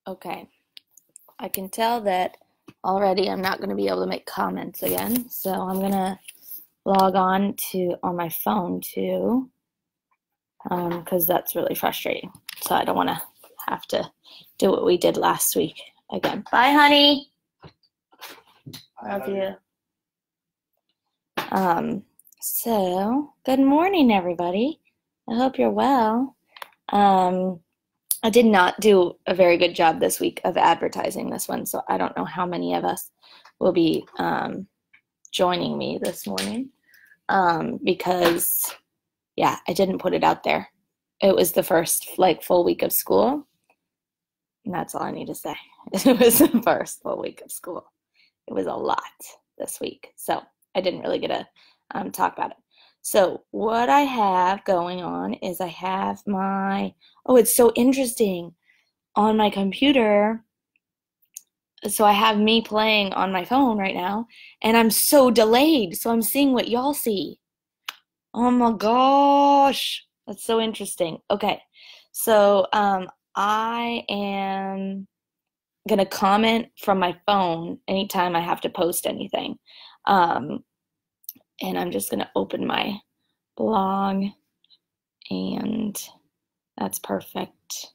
Okay, I can tell that already I'm not going to be able to make comments again, so I'm going to log on my phone too, because that's really frustrating. So I don't want to have to do what we did last week again. Bye, honey. Love you. So good morning, everybody. I hope you're well. I did not do a very good job this week of advertising this one, so I don't know how many of us will be joining me this morning because, yeah, I didn't put it out there. It was the first full week of school, and that's all I need to say. It was the first full week of school. It was a lot this week, so I didn't really get to talk about it. So what I have going on is I have it's so interesting on my computer. So I have me playing on my phone right now, and I'm so delayed. So I'm seeing what y'all see. Oh my gosh, that's so interesting. Okay, so I am gonna comment from my phone anytime I have to post anything. And I'm just gonna open my blog, and that's perfect.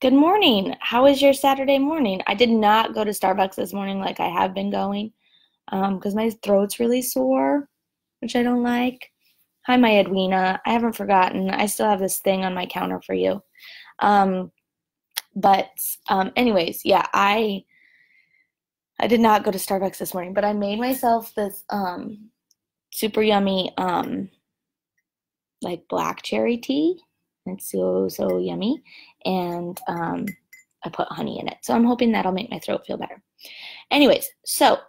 Good morning. How was your Saturday morning? I did not go to Starbucks this morning like I have been going because my throat's really sore, which I don't like. Hi, my Edwina. I haven't forgotten. I still have this thing on my counter for you. Anyways, yeah, I did not go to Starbucks this morning, but I made myself this super yummy black cherry tea. It's so yummy, and I put honey in it. So I'm hoping that'll make my throat feel better. Anyways, so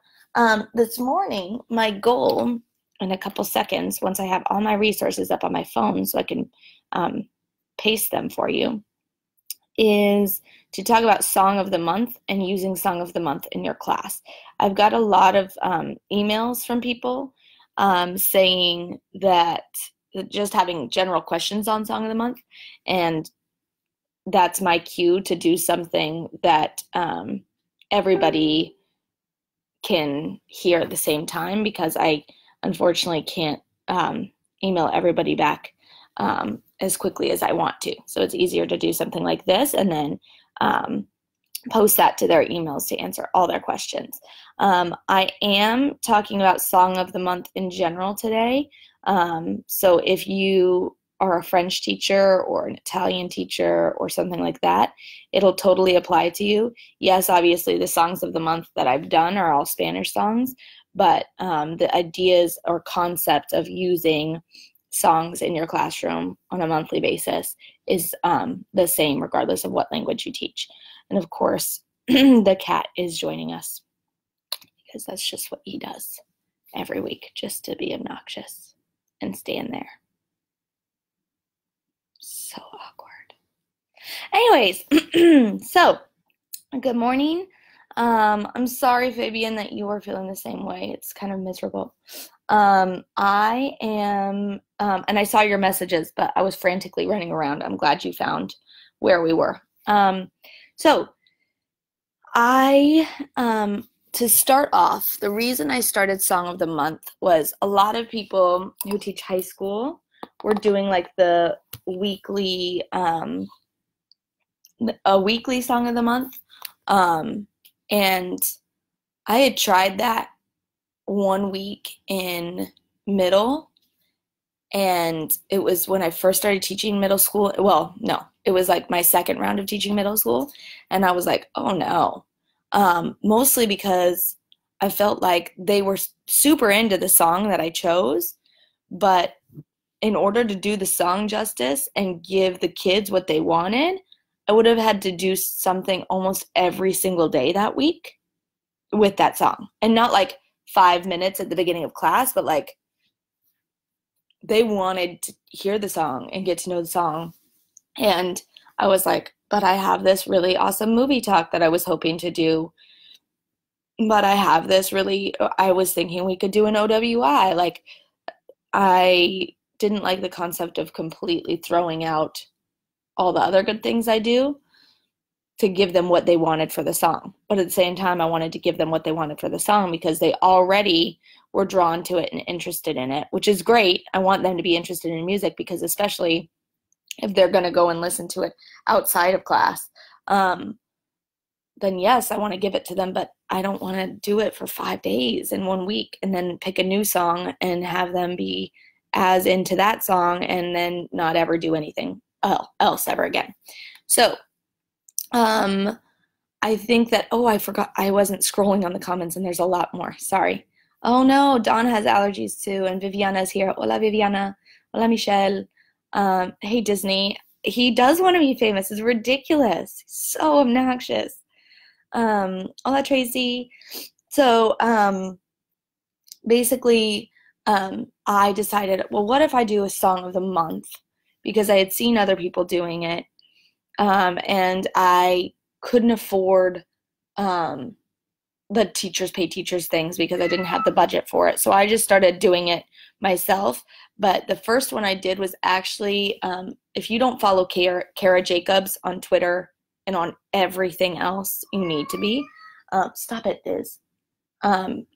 this morning, my goal in a couple seconds, once I have all my resources up on my phone so I can paste them for you, is to talk about Song of the Month and using Song of the Month in your class. I've got a lot of emails from people saying that just having general questions on Song of the Month, and that's my cue to do something that everybody can hear at the same time, because I unfortunately can't email everybody back as quickly as I want to. So it's easier to do something like this and then post that to their emails to answer all their questions. I am talking about Song of the Month in general today. So if you are a French teacher or an Italian teacher or something like that, it'll totally apply to you. Yes, obviously the songs of the month that I've done are all Spanish songs, but the ideas or concept of using songs in your classroom on a monthly basis is the same regardless of what language you teach. And of course, the cat is joining us because that's just what he does every week, just to be obnoxious and stand there. So awkward. Anyways, so good morning. I'm sorry, Fabian, that you are feeling the same way. It's kind of miserable. I am, and I saw your messages, but I was frantically running around. I'm glad you found where we were. So to start off, the reason I started Song of the Month was a lot of people who teach high school were doing the weekly, a weekly Song of the Month. And I had tried that one week in middle, and it was when I first started teaching middle school. Well, no, it was my second round of teaching middle school, and I was like, oh no. Mostly because I felt like they were super into the song that I chose, but in order to do the song justice and give the kids what they wanted, I would have had to do something almost every single day that week with that song. And not 5 minutes at the beginning of class, but they wanted to hear the song and get to know the song. And I was like, but I have this really awesome movie talk that I was hoping to do. But I was thinking we could do an OWI. I didn't like the concept of completely throwing out all the other good things I do. to give them what they wanted for the song. But at the same time, I wanted to give them what they wanted for the song because they already were drawn to it and interested in it, which is great. I want them to be interested in music because especially if they're going to go and listen to it outside of class, then yes, I want to give it to them, but I don't want to do it for 5 days in 1 week and then pick a new song and have them be as into that song and then not ever do anything else ever again. So, I think that, oh, I forgot, I wasn't scrolling on the comments and there's a lot more. Sorry. Oh no, Donna has allergies too, and Viviana's here. Hola, Viviana. Hola, Michelle. Hey, Disney. He does want to be famous. It's ridiculous. So obnoxious. Hola, Tracy. So, basically, I decided, well, what if I do a song of the month? Because I had seen other people doing it, and I couldn't afford the teachers pay teachers things because I didn't have the budget for it. So I just started doing it myself. But the first one I did was actually, if you don't follow Kara Jacobs on Twitter and on everything else, you need to be. Stop it, Liz.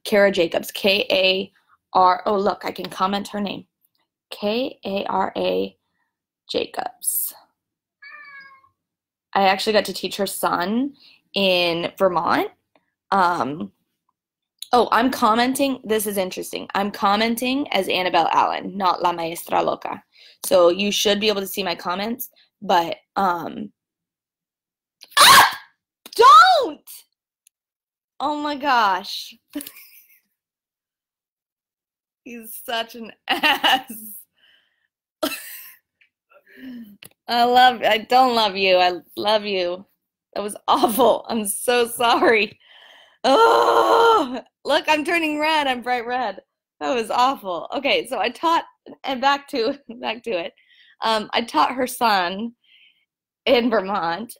Kara Jacobs, K-A-R, oh, look, I can comment her name. K-A-R-A Jacobs. I actually got to teach her son in Vermont. Oh, I'm commenting. This is interesting. I'm commenting as Annabelle Allen, not La Maestra Loca. So you should be able to see my comments, but don't! Oh my gosh. He's such an ass. I don't love you. I love you. That was awful. I'm so sorry. Oh, look, I'm turning red. I'm bright red. That was awful. Okay, so I taught, and back to it. I taught her son in Vermont.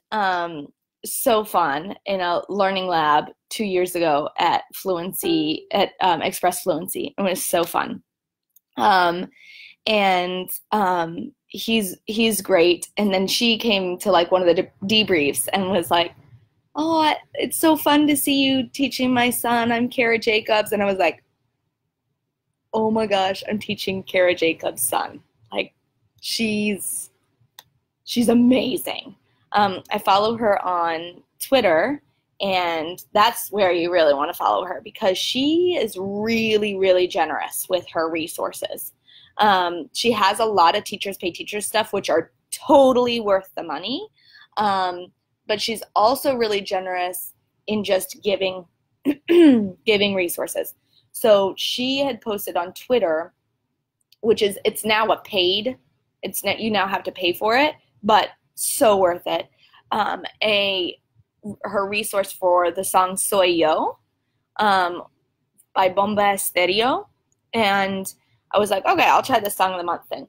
So fun in a learning lab 2 years ago at Fluency, at Express Fluency. It was so fun. He's great. And then she came to like one of the debriefs and was like, oh, it's so fun to see you teaching my son. I'm Kara Jacobs. And I was like, oh my gosh, I'm teaching Kara Jacobs' son. Like, she's amazing. I follow her on Twitter, and that's where you really want to follow her because she is really, really generous with her resources. She has a lot of teachers pay teachers stuff, which are totally worth the money. But she's also really generous in just giving resources. So she had posted on Twitter, it's now a paid, you now have to pay for it, but so worth it. Her resource for the song Soy Yo, by Bomba Estéreo. And I was like, okay, I'll try the song of the month thing.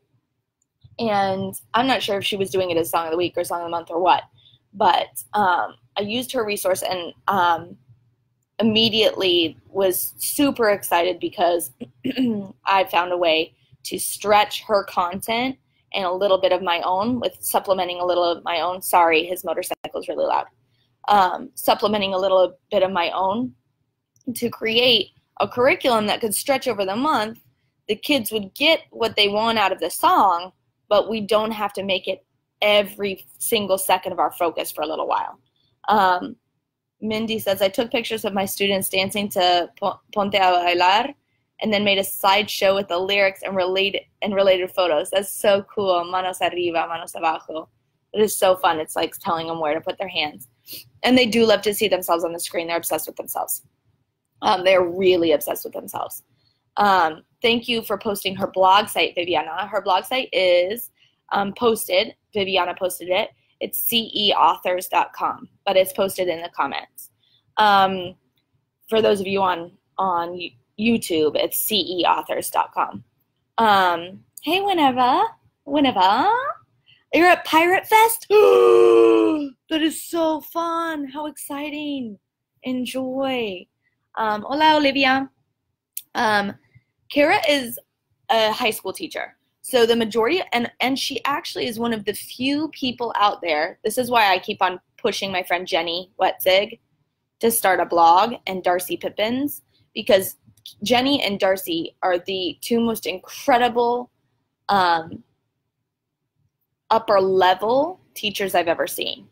And I'm not sure if she was doing it as song of the week or song of the month or what, but I used her resource and immediately was super excited because I found a way to stretch her content and a little bit of my own with supplementing a little of my own. Sorry, his motorcycle is really loud. Supplementing a little bit of my own to create a curriculum that could stretch over the month. The kids would get what they want out of the song, but we don't have to make it every single second of our focus for a little while. Mindy says, I took pictures of my students dancing to Ponte a Bailar and then made a slideshow with the lyrics and related photos. That's so cool. Manos arriba, manos abajo. It is so fun. It's like telling them where to put their hands. And they do love to see themselves on the screen. They're obsessed with themselves. They're really obsessed with themselves. Thank you for posting her blog site, Viviana. Her blog site is posted. Viviana posted it. It's ceauthors.com, but it's posted in the comments. For those of you on YouTube, it's ceauthors.com. Hey, whenever. You're at Pirate Fest? That is so fun. How exciting. Enjoy. Hola, Olivia. Kara is a high school teacher. So the majority, and she actually is one of the few people out there. This is why I keep on pushing my friend Jenny Wetzig to start a blog, and Darcy Pippins, because Jenny and Darcy are the two most incredible upper level teachers I've ever seen.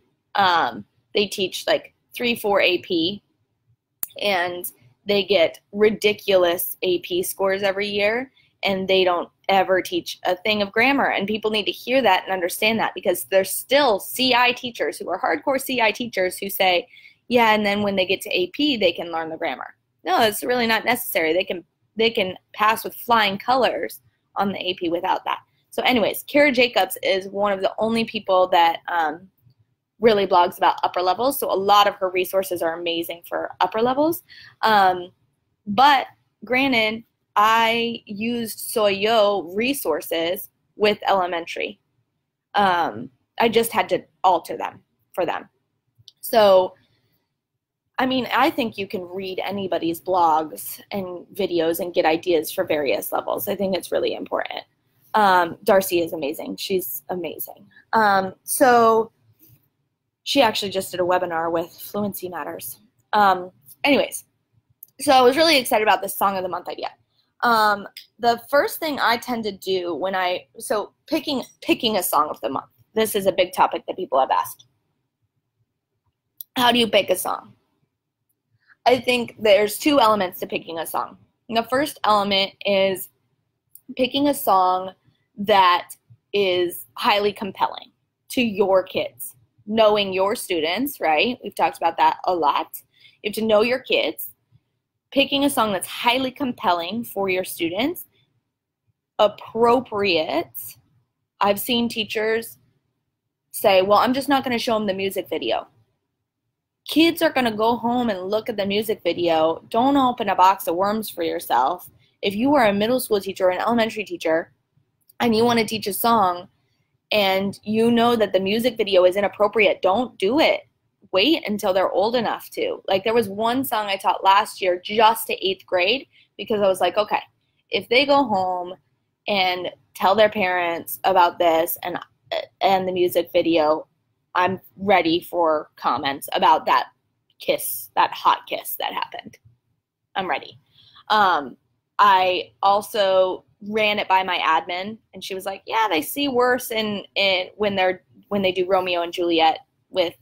They teach like 3-4 AP, and they get ridiculous AP scores every year, and they don't ever teach a thing of grammar. And people need to hear that and understand that, because there's still CI teachers who are hardcore CI teachers who say, yeah, and then when they get to AP, they can learn the grammar. No, it's really not necessary. They can pass with flying colors on the AP without that. So anyways, Kara Jacobs is one of the only people that really blogs about upper levels. So a lot of her resources are amazing for upper levels. But granted, I used Soyo resources with elementary. I just had to alter them for them. So, I mean, I think you can read anybody's blogs and videos and get ideas for various levels. I think it's really important. Darcy is amazing. She's amazing. So she actually just did a webinar with Fluency Matters. Anyways, so I was really excited about this Song of the Month idea. The first thing I tend to do when picking a song of the month. This is a big topic that people have asked. How do you pick a song? I think there's two elements to picking a song. The first element is picking a song that is highly compelling to your kids. Knowing your students, right? We've talked about that a lot. You have to know your kids. Picking a song that's highly compelling for your students, appropriate. I've seen teachers say, well, I'm just not going to show them the music video. Kids are going to go home and look at the music video. Don't open a box of worms for yourself. If you are a middle school teacher or an elementary teacher and you want to teach a song and you know that the music video is inappropriate, don't do it. Wait until they're old enough to. Like, there was one song I taught last year just to 8th grade, because I was like, okay, if they go home and tell their parents about this and the music video, I'm ready for comments about that kiss, that hot kiss that happened. I'm ready. I also ran it by my admin, and she was like, yeah, they see worse in when they do Romeo and Juliet with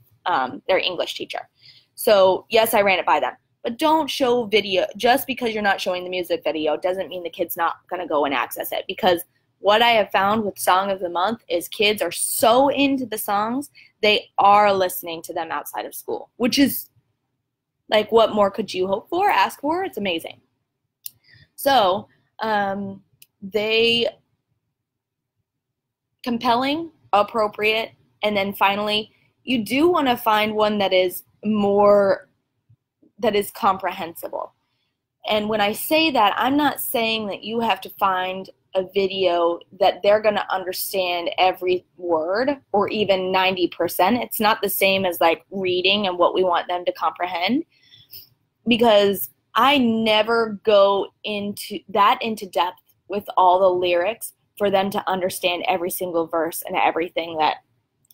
their English teacher. So yes, I ran it by them. But don't show video. Just because you're not showing the music video doesn't mean the kid's not going to go and access it. Because what I have found with Song of the Month is kids are so into the songs, they are listening to them outside of school, which is like, what more could you hope for, ask for? It's amazing. So they compelling, appropriate, and then finally, you do want to find one that is comprehensible. And when I say that, I'm not saying that you have to find a video that they're going to understand every word or even 90%. It's not the same as like reading and what we want them to comprehend, because I never go into depth with all the lyrics for them to understand every single verse and everything that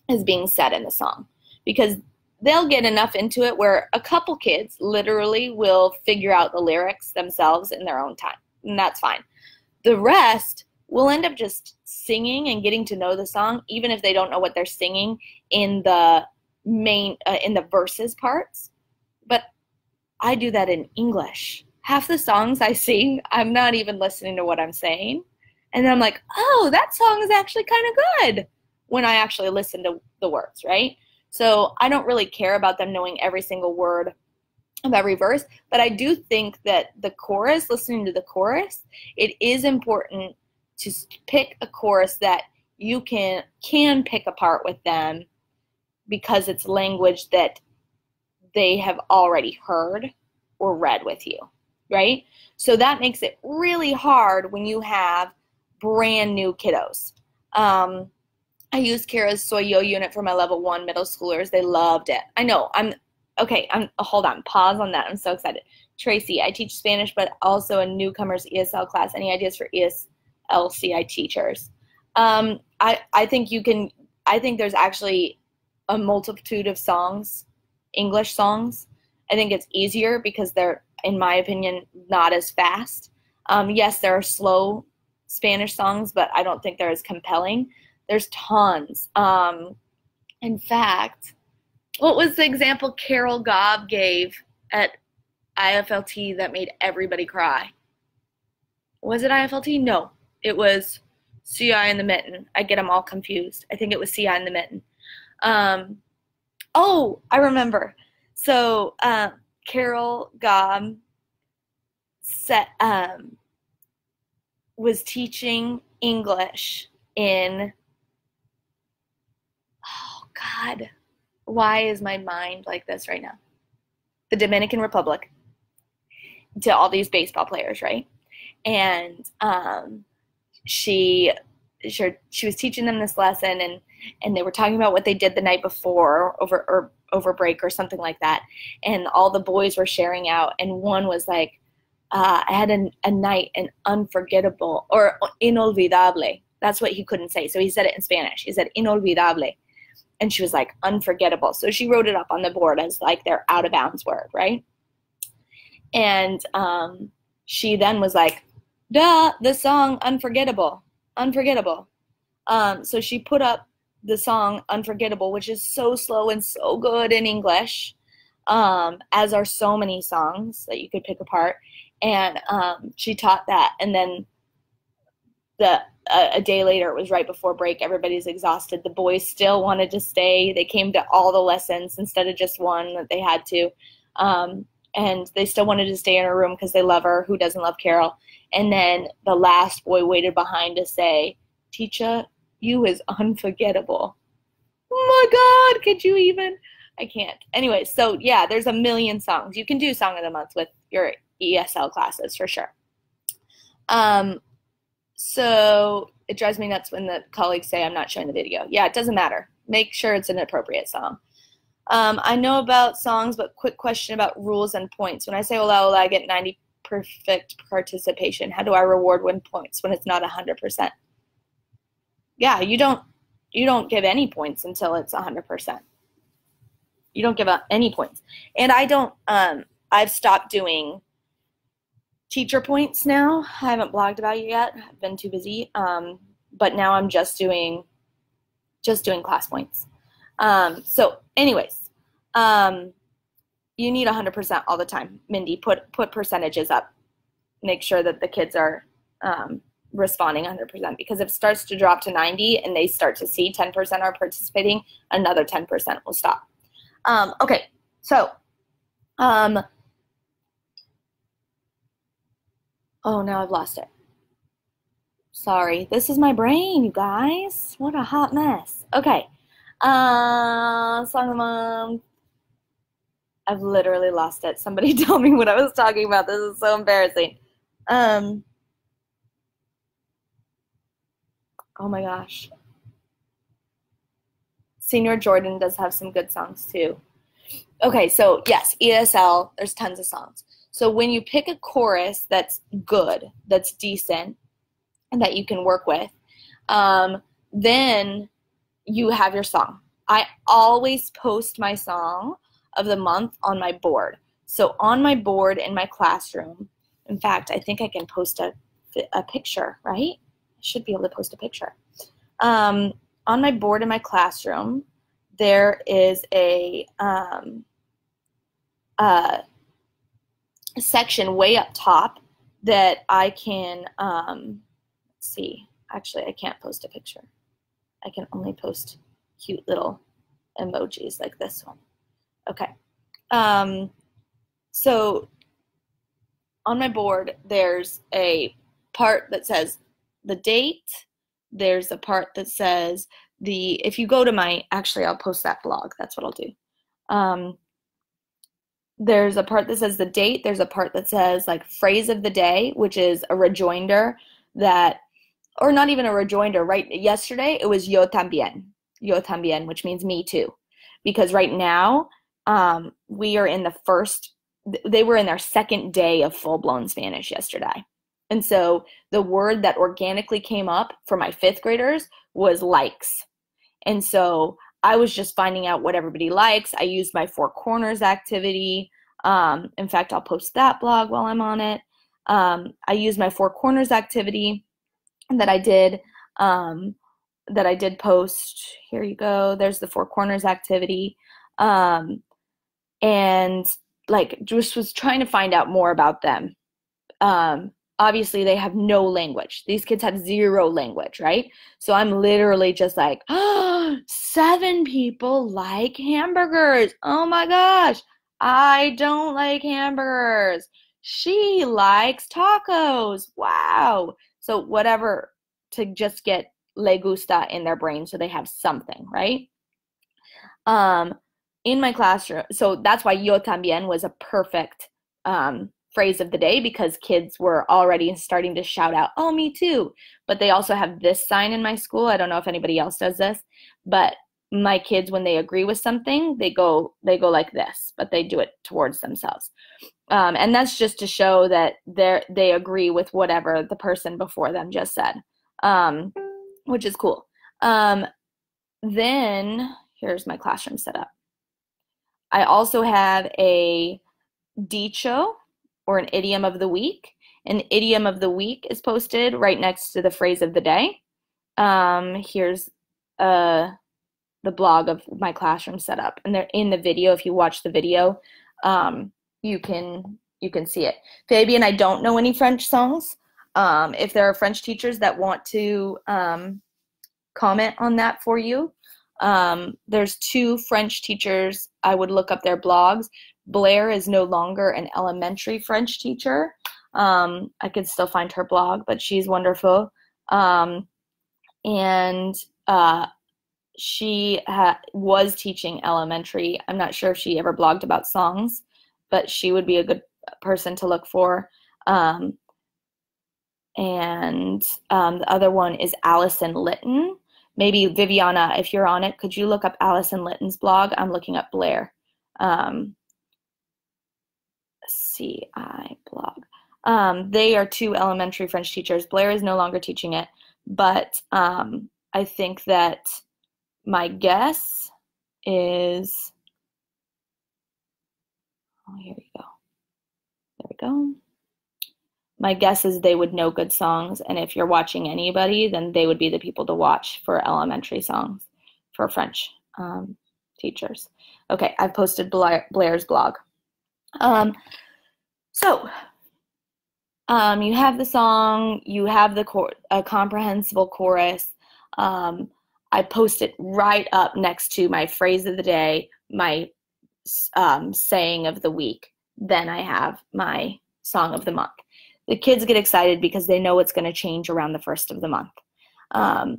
is being said in the song, because they'll get enough into it where a couple kids literally will figure out the lyrics themselves in their own time, and that's fine. The rest will end up just singing and getting to know the song, even if they don't know what they're singing in the in the verses parts. But I do that in English. Half the songs I sing, I'm not even listening to what I'm saying. And then I'm like, oh, that song is actually kind of good when I actually listen to the words, right? So I don't really care about them knowing every single word of every verse, but I do think that the chorus, listening to the chorus, it is important to pick a chorus that you can pick apart with them, because it's language that they have already heard or read with you, right? So that makes it really hard when you have brand new kiddos. I used Kara's Soyo unit for my level 1 middle schoolers. They loved it. I know. Hold on. Pause on that. I'm so excited. Tracy, I teach Spanish, but also a newcomers ESL class. Any ideas for ESLCI teachers? I think I think there's actually a multitude of songs, English songs. I think it's easier because they're, in my opinion, not as fast. Yes, there are slow Spanish songs, but I don't think they're as compelling. There's tons. In fact, what was the example Carol Gobb gave at IFLT that made everybody cry? Was it IFLT? No, it was CI in the Mitten. I get them all confused. I think it was CI in the Mitten. Oh, I remember. So Carol Gobb was teaching English in, oh God, why is my mind like this right now? The Dominican Republic, to all these baseball players, right? And she was teaching them this lesson, and they were talking about what they did the night before over break or something like that. And all the boys were sharing out, and one was like, I had a night, an unforgettable, or inolvidable. That's what he couldn't say. So he said it in Spanish. He said inolvidable. And she was like, unforgettable. So she wrote it up on the board as like their out of bounds word, right? And she then was like, duh, the song Unforgettable. So she put up the song Unforgettable, which is so slow and so good in English, as are so many songs that you could pick apart. And she taught that. And then a day later, it was right before break, everybody's exhausted. The boys still wanted to stay. They came to all the lessons instead of just one that they had to. And they still wanted to stay in her room because they love her. Who doesn't love Carol? And then the last boy waited behind to say, Teacher, you is unforgettable. Oh my God, could you even? I can't. Anyway, so yeah, there's a million songs. You can do Song of the Month with your ESL classes for sure. So it drives me nuts when the colleagues say I'm not showing the video. Yeah, it doesn't matter. Make sure it's an appropriate song. I know about songs, but quick question about rules and points. When I say hola, hola, I get 90 perfect participation. How do I reward win points when it's not 100%? Yeah, you don't give any points until it's 100%. You don't give out any points. And I've stopped doing teacher points now. I haven't blogged about it yet. I've been too busy. But now I'm just doing class points. So anyways, you need 100% all the time. Mindy, put percentages up. Make sure that the kids are responding 100%, because if it starts to drop to 90 and they start to see 10% are participating, another 10% will stop. Okay, so oh, now I've lost it. Sorry, this is my brain, you guys. What a hot mess. Okay. Song of the Month. I've literally lost it. Somebody tell me what I was talking about. This is so embarrassing. Oh my gosh. Senior Jordan does have some good songs too. Okay, so yes, ESL, there's tons of songs. So when you pick a chorus that's good, that's decent, and that you can work with, then you have your song. I always post my song of the month on my board. So on my board in my classroom, in fact, I think I can post a picture, right? I should be able to post a picture. On my board in my classroom, there is a section way up top that I can, let's see, actually I can't post a picture. I can only post cute little emojis like this one. Okay. So on my board, there's a part that says the date. There's a part that says if you go to actually I'll post that blog. That's what I'll do. There's a part that says the date. There's a part that says like phrase of the day, which is a rejoinder or not even a rejoinder, right? Yesterday it was yo también, which means me too. Because right now, they were in their second day of full-blown Spanish yesterday. And so the word that organically came up for my fifth graders was likes. And so I was just finding out what everybody likes. I used my Four Corners activity. In fact, I'll post that blog while I'm on it. I used my Four Corners activity that I did post. Here you go. There's the Four Corners activity. And like just was trying to find out more about them. Obviously they have no language. These kids have zero language, right? So I'm literally just like, oh, 7 people like hamburgers. Oh my gosh, I don't like hamburgers. She likes tacos. Wow. So whatever, to just get le gusta in their brain so they have something, right? In my classroom, so that's why yo también was a perfect phrase of the day, because kids were already starting to shout out, oh, me too. But they also have this sign in my school. I don't know if anybody else does this, but my kids, when they agree with something, they go like this, but they do it towards themselves. And that's just to show that they agree with whatever the person before them just said, which is cool. Then here's my classroom setup. I also have a dicho, or an idiom of the week. An idiom of the week is posted right next to the phrase of the day. Here's the blog of my classroom setup, and they're in the video. If you watch the video, you can see it. Fabian, I don't know any French songs. If there are French teachers that want to comment on that for you, there's 2 French teachers. I would look up their blogs. Blair is no longer an elementary French teacher. I could still find her blog, but she's wonderful. She was teaching elementary. I'm not sure if she ever blogged about songs, but she would be a good person to look for. The other one is Allison Litton. Maybe Viviana, if you're on it, could you look up Allison Litton's blog? I'm looking up Blair. CI blog. They are 2 elementary French teachers. Blair is no longer teaching it, but I think that my guess is, oh, here we go. There we go. My guess is they would know good songs, and if you're watching anybody, then they would be the people to watch for elementary songs for French teachers. Okay, I've posted Blair's blog. So you have the song, you have the a comprehensible chorus. I post it right up next to my phrase of the day, my saying of the week. Then I have my song of the month. The kids get excited because they know it's going to change around the first of the month. I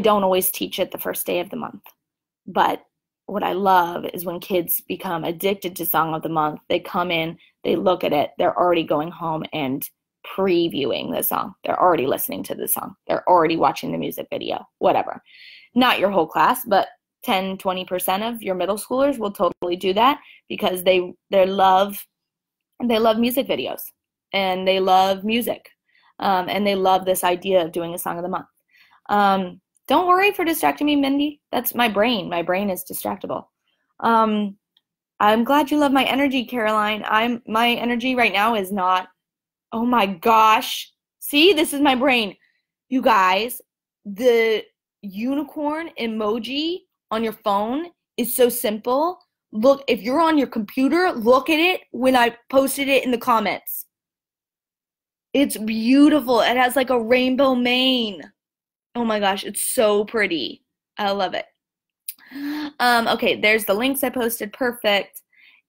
don't always teach it the first day of the month, but what I love is when kids become addicted to Song of the Month. They come in, they look at it, they're already going home and previewing the song. They're already listening to the song. They're already watching the music video, whatever. Not your whole class, but 10, 20% of your middle schoolers will totally do that because they love music videos and they love music and they love this idea of doing a Song of the Month. Don't worry for distracting me, Mindy. That's my brain. My brain is distractible. I'm glad you love my energy, Caroline. My energy right now is not, oh my gosh. See, this is my brain. You guys, the unicorn emoji on your phone is so simple. Look, if you're on your computer, look at it when I posted it in the comments. It's beautiful. It has like a rainbow mane. Oh my gosh, it's so pretty. I love it. Okay, there's the links I posted. Perfect.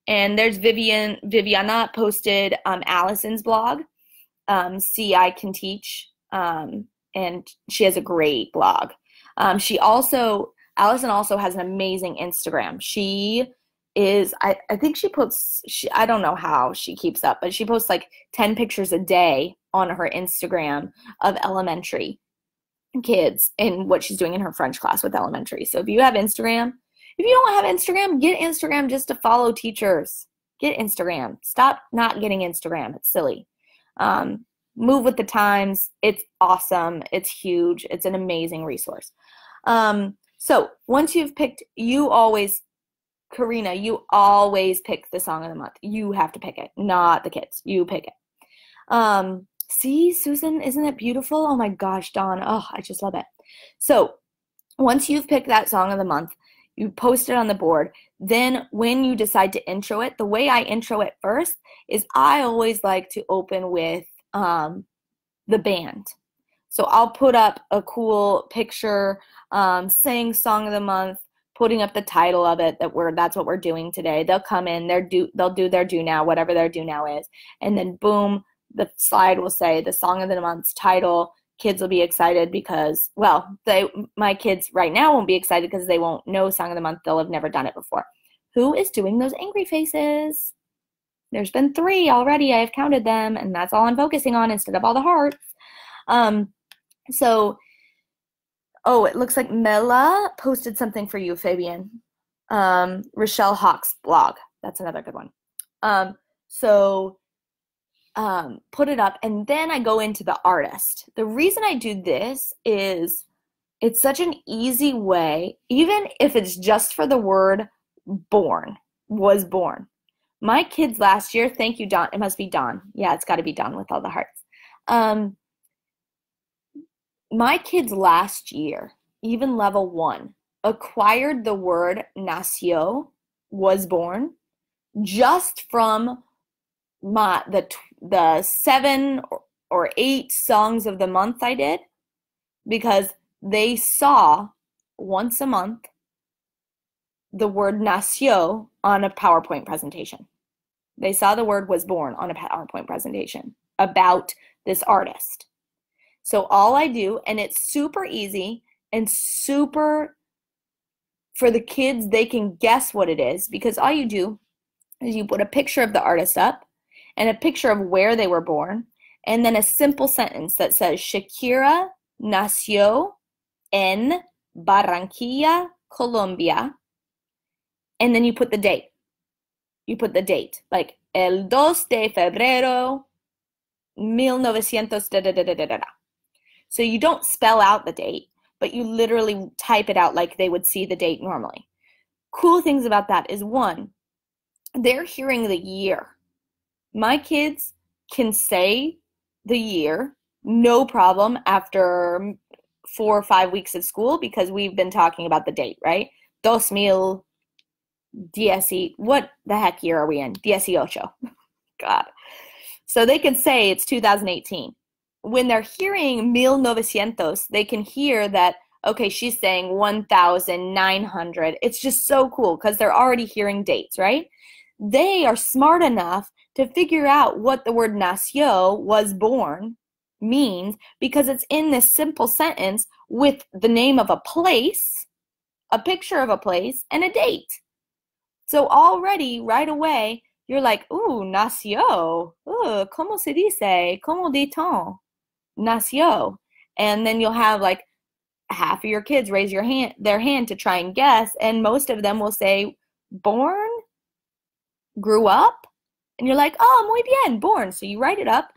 And there's Viviana posted Allison's blog. See, I Can Teach. And she has a great blog. Allison also has an amazing Instagram. She is, I think she posts, I don't know how she keeps up, but she posts like 10 pictures a day on her Instagram of elementary kids and what she's doing in her French class with elementary. So if you have Instagram, if you don't have Instagram, get Instagram just to follow teachers. Get Instagram. Stop not getting Instagram. It's silly. move with the times. It's awesome. It's huge. It's an amazing resource. So once you've picked, Karina, you always pick the song of the month. You have to pick it, not the kids. You pick it. See, Susan, isn't that beautiful? Oh my gosh, Dawn. Oh, I just love it. So once you've picked that song of the month, you post it on the board. Then when you decide to intro it, the way I intro it first is I always like to open with the band. So I'll put up a cool picture, saying song of the month, putting up the title of it, that's what we're doing today. They'll come in, they'll do their do now, whatever their do now is. And then boom, the slide will say the song of the month's title. Kids will be excited because, well, my kids right now won't be excited because they won't know song of the month. They'll have never done it before. Who is doing those angry faces? There's been 3 already. I have counted them, and that's all I'm focusing on instead of all the hearts. It looks like Mela posted something for you, Fabian. Rochelle Hawk's blog. That's another good one. Put it up, and then I go into the artist. The reason I do this is it's such an easy way, even if it's just for the word born, was born. My kids last year, thank you, Dawn. It must be Dawn. Yeah, it's got to be Dawn with all the hearts. My kids last year, even level 1, acquired the word nació, was born, just from the 7 or 8 songs of the month I did, because they saw once a month the word nació on a PowerPoint presentation. They saw the word was born on a PowerPoint presentation about this artist. So all I do, and it's super easy and super, for the kids, they can guess what it is, because all you do is you put a picture of the artist up and a picture of where they were born, and then a simple sentence that says, Shakira nació en Barranquilla, Colombia, and then you put the date. You put the date, like el 2 de febrero, 1900, da, da, da, da, da, da. So you don't spell out the date, but you literally type it out like they would see the date normally. Cool things about that is, 1, they're hearing the year. My kids can say the year, no problem, after 4 or 5 weeks of school, because we've been talking about the date, right? 2000, what the heck year are we in? 18. God. So they can say it's 2018. When they're hearing 1900, they can hear that, okay, she's saying 1900. It's just so cool because they're already hearing dates, right? They are smart enough to figure out what the word nació, was born, means, because it's in this simple sentence with the name of a place, a picture of a place, and a date. So already, right away, you're like, ooh, nació. Ooh, ¿cómo se dice? ¿Cómo dit-on? Nació. And then you'll have like half of your kids raise their hand to try and guess, and most of them will say born, grew up, and you're like, oh, muy bien, born. So you write it up,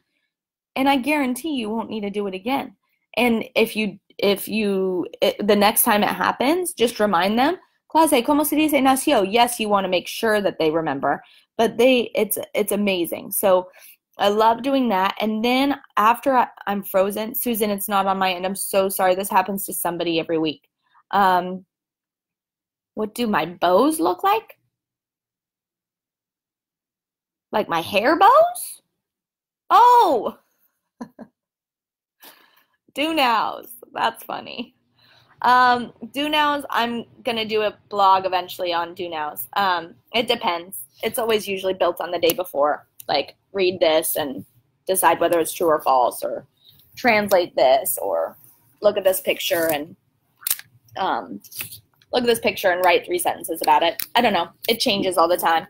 and I guarantee you won't need to do it again. And if the next time it happens, just remind them, clase, ¿cómo se dice nació? Yes, you want to make sure that they remember, but it's amazing. So I love doing that. And then after I'm frozen, Susan, it's not on my end. I'm so sorry. This happens to somebody every week. What do my bows look like? Like my hair bows? Oh, do nows. That's funny. Do nows, I'm going to do a blog eventually on do nows. It depends. It's always usually built on the day before. Like, read this and decide whether it's true or false, or translate this, or look at this picture and write 3 sentences about it. I don't know. It changes all the time.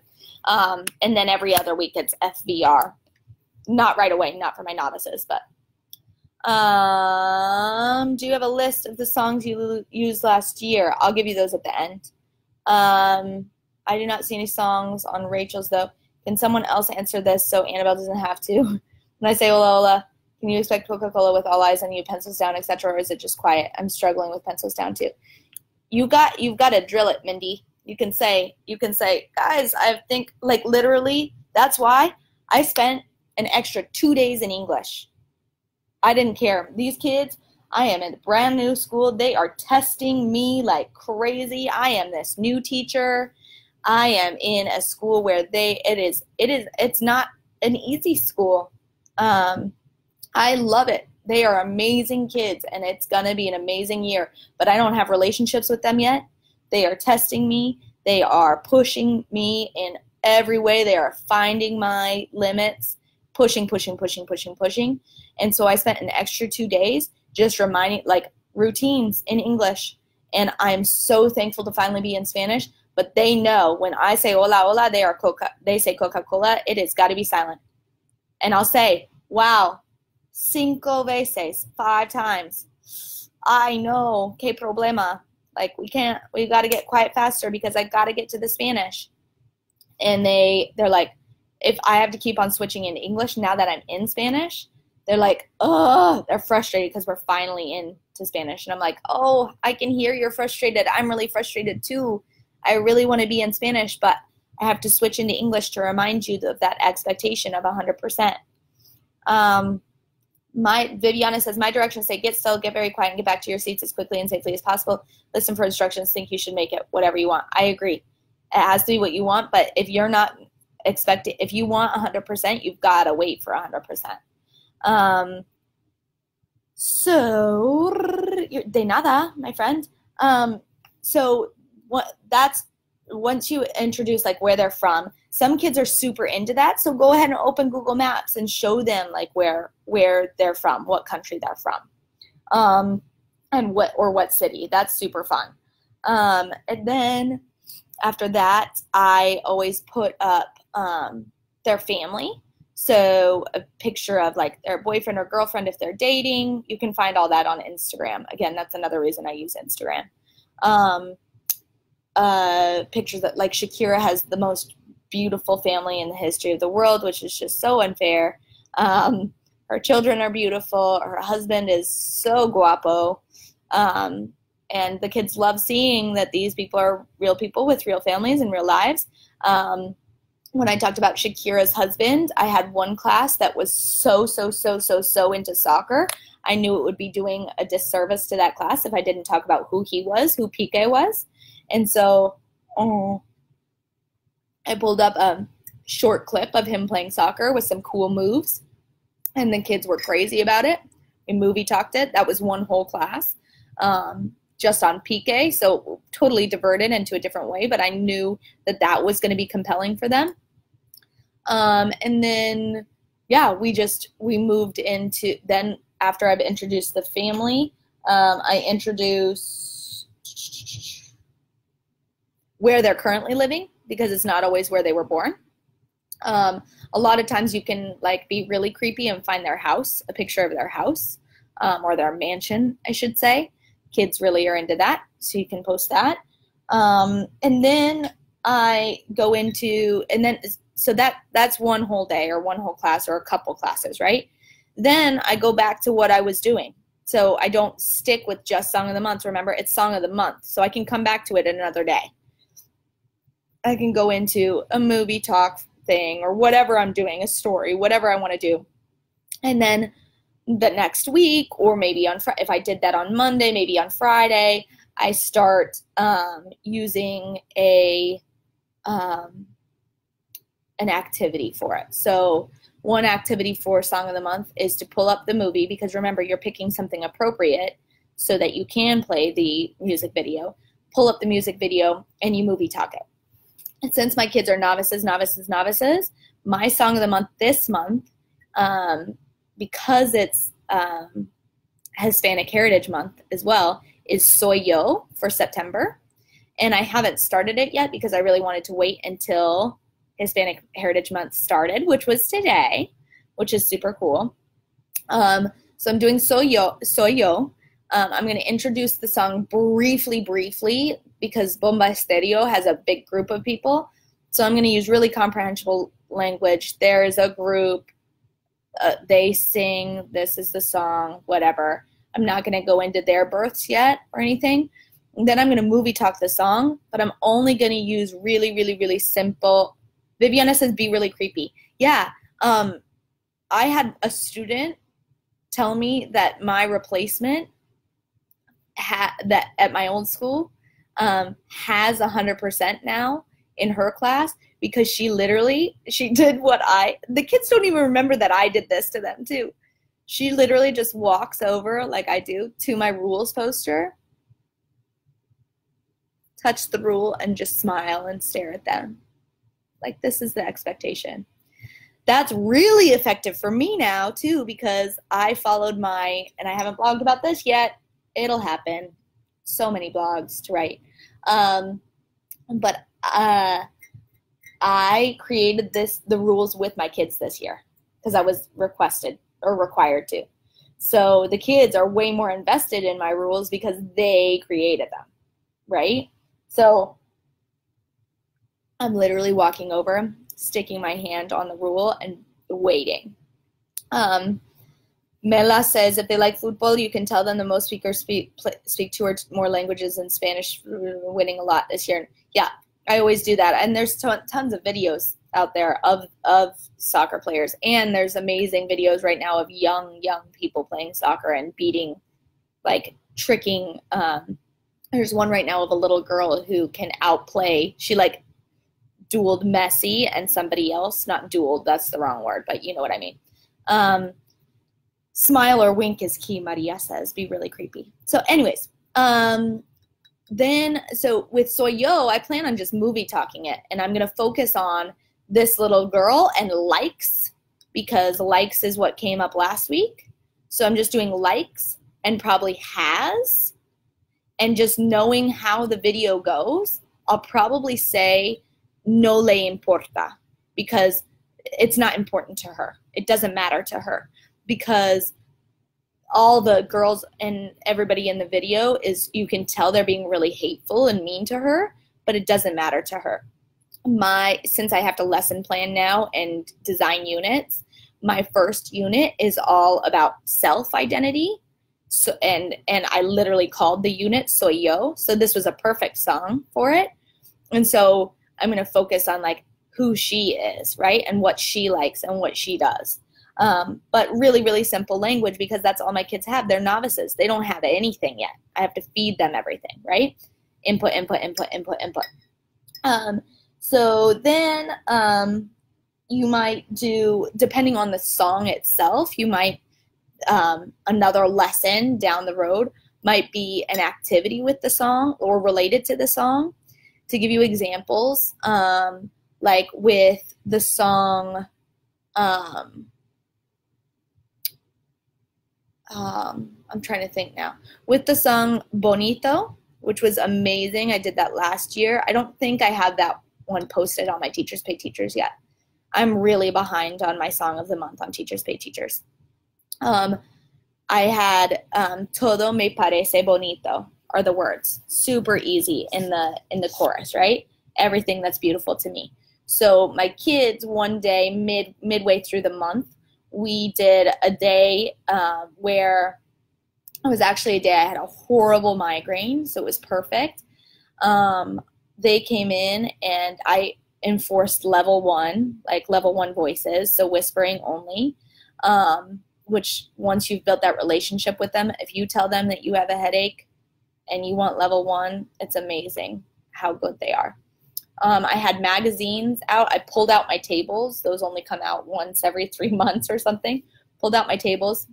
And then every other week it's FVR. Not right away, not for my novices, but do you have a list of the songs you used last year? I'll give you those at the end. I do not see any songs on Rachel's, though. Can someone else answer this so Annabelle doesn't have to? When I say hola, hola, Can you expect Coca-Cola with all eyes on you, pencils down, etc., or is it just quiet? I'm struggling with pencils down too. You've got to drill it, Mindy. You can say, guys, I think, like, literally, that's why I spent an extra 2 days in English. I didn't care. These kids, I am in a brand new school. They are testing me like crazy. I am this new teacher. I am in a school where it's not an easy school. I love it. They are amazing kids, and it's going to be an amazing year. But I don't have relationships with them yet. They are testing me. They are pushing me in every way. They are finding my limits, pushing. And so I spent an extra 2 days just reminding, like, routines in English. And I'm so thankful to finally be in Spanish. But they know when I say hola, hola, they say Coca-Cola. It has got to be silent. And I'll say, wow, 5 veces, 5 times. I know, que problema. Like, we got to get quiet faster because I got to get to the Spanish. And they're like, if I have to keep on switching into English now that I'm in Spanish, they're like, oh, they're frustrated because we're finally into Spanish. And I'm like, oh, I can hear you're frustrated. I'm really frustrated too. I really want to be in Spanish, but I have to switch into English to remind you of that expectation of 100%. Viviana says, my directions say get still, get very quiet, and get back to your seats as quickly and safely as possible. Listen for instructions. Think you should make it whatever you want. I agree. It has to be what you want, but if you're not expecting, if you want 100%, you've got to wait for 100%. So, de nada, my friend. So that's once you introduce like where they're from, some kids are super into that. So go ahead and open Google Maps and show them like where they're from, what country they're from, and what city. That's super fun. And then after that, I always put up their family. So a picture of like their boyfriend or girlfriend if they're dating. You can find all that on Instagram. Again, that's another reason I use Instagram. Pictures that, like, Shakira has the most beautiful family in the history of the world, which is just so unfair. Her children are beautiful. Her husband is so guapo. And the kids love seeing that these people are real people with real families and real lives. When I talked about Shakira's husband, I had one class that was so into soccer. I knew it would be doing a disservice to that class if I didn't talk about who he was, who Piqué was. And so I pulled up a short clip of him playing soccer with some cool moves, and the kids were crazy about it. We movie talked it. That was one whole class just on Piqué, so totally diverted into a different way, but I knew that that was going to be compelling for them. And then, yeah, we moved into, then after I've introduced the family, I introduce where they're currently living, because it's not always where they were born. A lot of times you can like be really creepy and find their house, a picture of their house, or their mansion, I should say. Kids really are into that, so you can post that. And then I go into, and then, so that's one whole day or one whole class or a couple classes, right? Then I go back to what I was doing. So I don't stick with just Song of the Month. Remember, it's Song of the Month, so I can come back to it another day. I can go into a movie talk thing or whatever I'm doing, a story, whatever I want to do. And then the next week, or maybe on if I did that on Monday, maybe on Friday, I start using an activity for it. So one activity for Song of the Month is to pull up the movie, because remember, you're picking something appropriate so that you can play the music video. Pull up the music video and you movie talk it. And since my kids are novices, my Song of the Month this month, because it's Hispanic Heritage Month as well, is Soy Yo for September. And I haven't started it yet because I really wanted to wait until Hispanic Heritage Month started, which was today, which is super cool. So I'm doing Soy Yo. I'm going to introduce the song briefly, because Bomba Estéreo has a big group of people. So I'm going to use really comprehensible language. There is a group they sing, this is the song, whatever. I'm not going to go into their births yet or anything. And then I'm going to movie talk the song, but I'm only going to use really, really, really simple. Viviana says, be really creepy. Yeah. I had a student tell me that my replacement that at my old school has 100% now in her class, because she did the kids don't even remember that I did this to them too. She literally just walks over, like I do, to my rules poster, touch the rule, and just smile and stare at them. Like, this is the expectation. That's really effective for me now too, because I followed and I haven't blogged about this yet. It'll happen. So many blogs to write. But I created the rules with my kids this year because I was requested or required to. So the kids are way more invested in my rules because they created them, right? So I'm literally walking over, sticking my hand on the rule and waiting. Mela says, if they like football, you can tell them the most speakers speak 2 or more languages in Spanish, winning a lot this year. Yeah, I always do that. And there's tons of videos out there of soccer players. And there's amazing videos right now of young people playing soccer and beating, like tricking. There's one right now of a little girl who can outplay. She like dueled Messi and somebody else. Not dueled, that's the wrong word, but you know what I mean. Smile or wink is key, Maria says. Be really creepy. So anyways, so with Soy Yo, I plan on just movie talking it, and I'm going to focus on this little girl and likes, because likes is what came up last week. So I'm just doing likes and probably has, and just knowing how the video goes, I'll probably say no le importa, because it's not important to her. It doesn't matter to her, because all the girls and everybody in the video you can tell they're being really hateful and mean to her, but it doesn't matter to her. Since I have to lesson plan now and design units, my first unit is all about self-identity. So, and I literally called the unit Soy Yo. So this was a perfect song for it. And so I'm going to focus on like who she is, right? And what she likes and what she does. But really, really simple language, because that's all my kids have. They're novices. They don't have anything yet. I have to feed them everything, right? Input, input, input, input, input. So then you might do, depending on the song itself, you might, another lesson down the road might be an activity with the song or related to the song. To give you examples, like with the song, I'm trying to think now. With the song Bonito, which was amazing. I did that last year. I don't think I have that one posted on my Teachers Pay Teachers yet. I'm really behind on my Song of the Month on Teachers Pay Teachers. I had Todo me parece bonito are the words. Super easy in the chorus, right? Everything that's beautiful to me. So my kids, one day midway through the month, we did a day where it was actually a day I had a horrible migraine, so it was perfect. They came in and I enforced level 1, like level 1 voices, so whispering only, which once you've built that relationship with them, if you tell them that you have a headache and you want level 1, it's amazing how good they are. I had magazines out. I pulled out my tables. Those only come out once every 3 months or something. Pulled out my tables,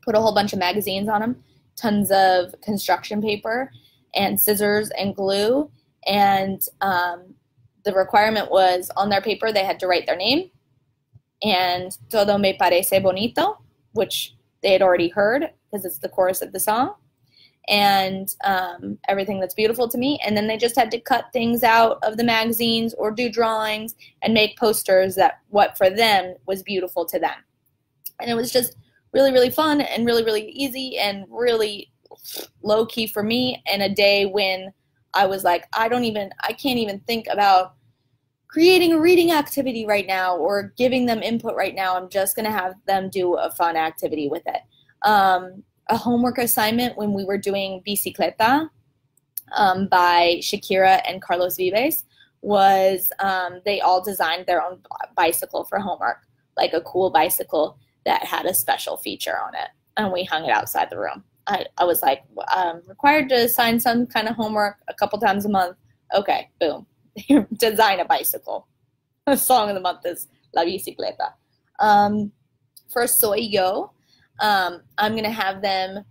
put a whole bunch of magazines on them, tons of construction paper and scissors and glue. And the requirement was on their paper they had to write their name and Todo me parece bonito, which they had already heard because it's the chorus of the song, and everything that's beautiful to me. And then they just had to cut things out of the magazines or do drawings and make posters that what for them was beautiful to them. And it was just really, really fun and really, really easy and really low key for me, and a day when I was like, I can't even think about creating a reading activity right now or giving them input right now. I'm just going to have them do a fun activity with it. A homework assignment when we were doing Bicicleta by Shakira and Carlos Vives was they all designed their own bicycle for homework, like a cool bicycle that had a special feature on it. And we hung it outside the room. I was like, required to assign some kind of homework a couple times a month. Okay, boom. Design a bicycle. The song of the month is La Bicicleta. For Soy Yo, I'm going to have them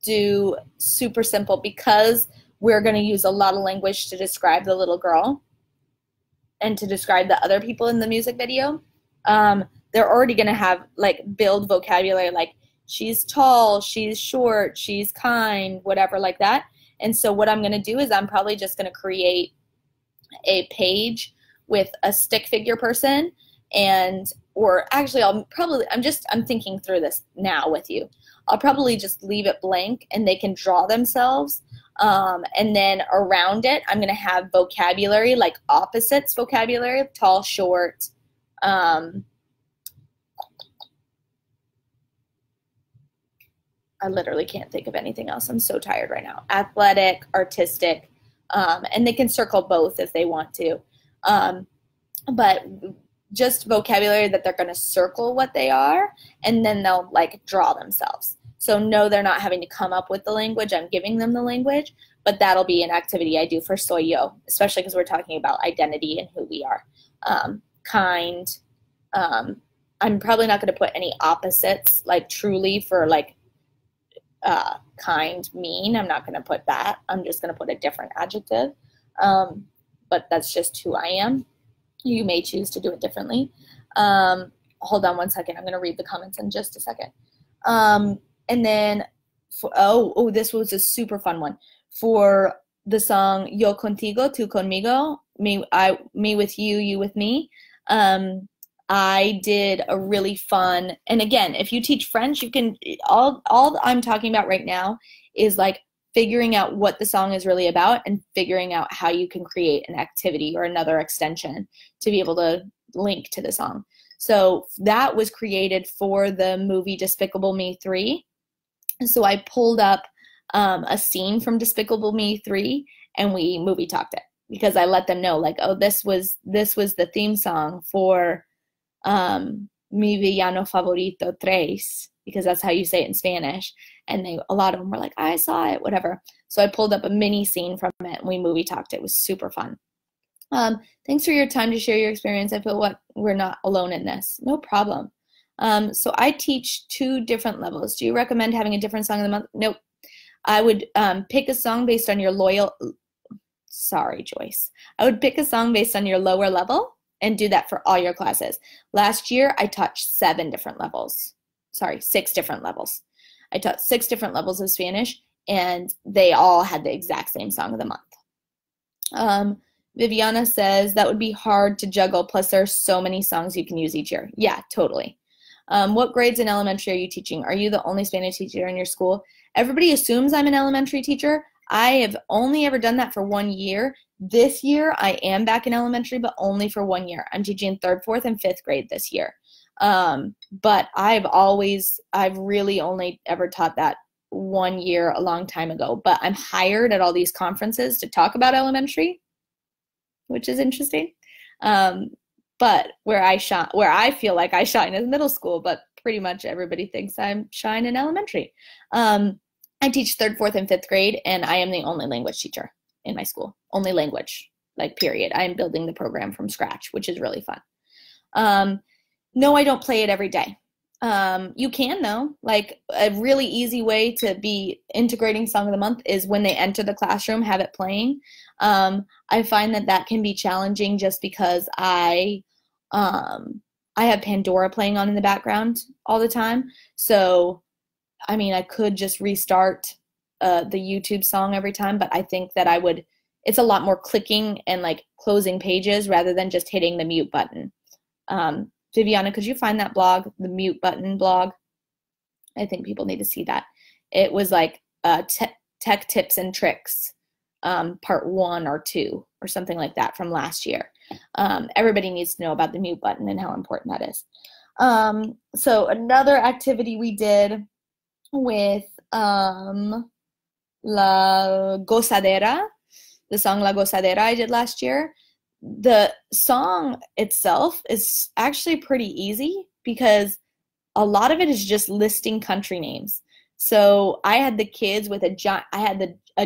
do super simple because we're going to use a lot of language to describe the little girl and to describe the other people in the music video. They're already going to have, like, build vocabulary like she's tall, she's short, she's kind, whatever like that. And so what I'm going to do is I'm probably just going to create a page with a stick figure person or actually I'm thinking through this now with you. I'll probably just leave it blank and they can draw themselves. And then around it, I'm going to have vocabulary, like opposites vocabulary, tall, short. I literally can't think of anything else. I'm so tired right now. Athletic, artistic, and they can circle both if they want to. But just vocabulary that they're going to circle what they are, and then they'll, like, draw themselves. So no, they're not having to come up with the language. I'm giving them the language, but that'll be an activity I do for Soy Yo, especially because we're talking about identity and who we are. Kind. I'm probably not going to put any opposites, like truly for, like, kind, mean. I'm not going to put that. I'm just going to put a different adjective. But that's just who I am. You may choose to do it differently. Hold on one second. I'm going to read the comments in just a second. And then, this was a super fun one. For the song Yo Contigo, Tu Conmigo, me with you, you with me, I did a really fun, and again, if you teach French, you can, all I'm talking about right now is like figuring out what the song is really about and figuring out how you can create an activity or another extension to be able to link to the song. So that was created for the movie Despicable Me 3. So I pulled up a scene from Despicable Me 3 and we movie talked it because I let them know, like, oh, this was the theme song for Mi Villano Favorito 3, because that's how you say it in Spanish. And a lot of them were like, I saw it, whatever. So I pulled up a mini scene from it and we movie talked it. It was super fun. Thanks for your time to share your experience. I feel we're not alone in this. No problem. So I teach 2 different levels. Do you recommend having a different song of the month? Nope. I would pick a song based on your sorry, Joyce. I would pick a song based on your lower level and do that for all your classes. Last year, I taught 6 different levels. I taught 6 different levels of Spanish, and they all had the exact same song of the month. Viviana says, that would be hard to juggle, plus there are so many songs you can use each year. Yeah, totally. What grades in elementary are you teaching? Are you the only Spanish teacher in your school? Everybody assumes I'm an elementary teacher. I have only ever done that for 1 year. This year, I am back in elementary, but only for 1 year. I'm teaching 3rd, 4th, and 5th grade this year. But I've really only ever taught that 1 year a long time ago. But I'm hired at all these conferences to talk about elementary, which is interesting. But where I feel like I shine is middle school, but pretty much everybody thinks I shine in elementary. I teach 3rd, 4th, and 5th grade, and I am the only language teacher in my school. Only language, like, period. I am building the program from scratch, which is really fun. No, I don't play it every day. You can, though. Like, a really easy way to be integrating Song of the Month is when they enter the classroom, have it playing. I find that can be challenging just because I have Pandora playing on in the background all the time. So, I mean, I could just restart the YouTube song every time, but I think that it's a lot more clicking and, like, closing pages rather than just hitting the mute button. Viviana, could you find that blog, the mute button blog? I think people need to see that. It was like tech tips and tricks, part 1 or 2. or something like that from last year. Everybody needs to know about the mute button and how important that is. So another activity we did with La Gozadera, the song La Gozadera I did last year. The song itself is actually pretty easy because a lot of it is just listing country names. So I had the kids with a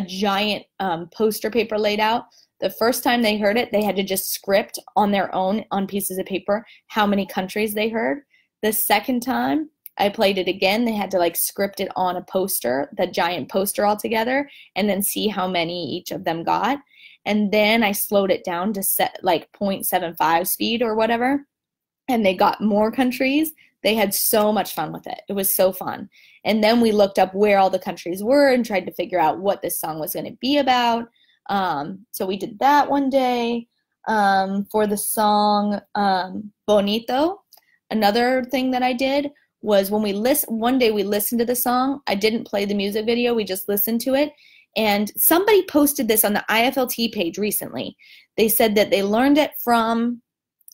giant poster paper laid out. The first time they heard it, they had to just script on their own on pieces of paper how many countries they heard. The second time I played it again, they had to like script it on a poster, the giant poster all together, and then see how many each of them got. And then I slowed it down to set like 0.75 speed or whatever, and they got more countries. They had so much fun with it. It was so fun. And then we looked up where all the countries were and tried to figure out what this song was going to be about. So we did that one day. For the song Bonito, another thing that I did was when one day we listened to the song. I didn't play the music video. We just listened to it. And somebody posted this on the IFLT page recently. They said that they learned it from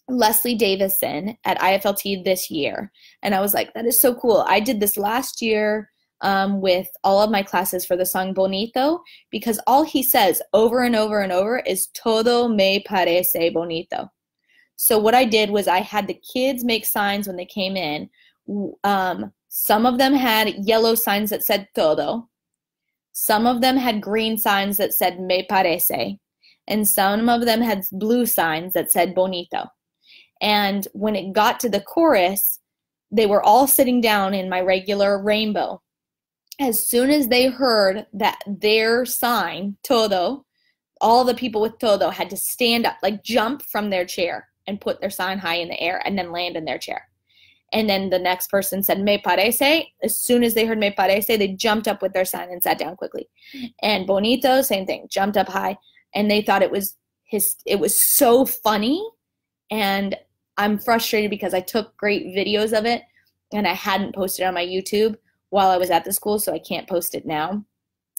Leslie Davison at IFLT this year. And I was like, that is so cool. I did this last year with all of my classes for the song Bonito, because all he says over and over and over is todo me parece bonito. So what I did was I had the kids make signs when they came in. Some of them had yellow signs that said todo. Some of them had green signs that said me parece. And some of them had blue signs that said bonito. And when it got to the chorus, they were all sitting down in my regular rainbow. As soon as they heard that their sign, todo, all the people with todo had to stand up, like jump from their chair and put their sign high in the air and then land in their chair. And then the next person said, me parece. As soon as they heard me parece, they jumped up with their sign and sat down quickly. And bonito, same thing, jumped up high. And they thought it was so funny. And I'm frustrated because I took great videos of it and I hadn't posted on my YouTube while I was at the school, so I can't post it now.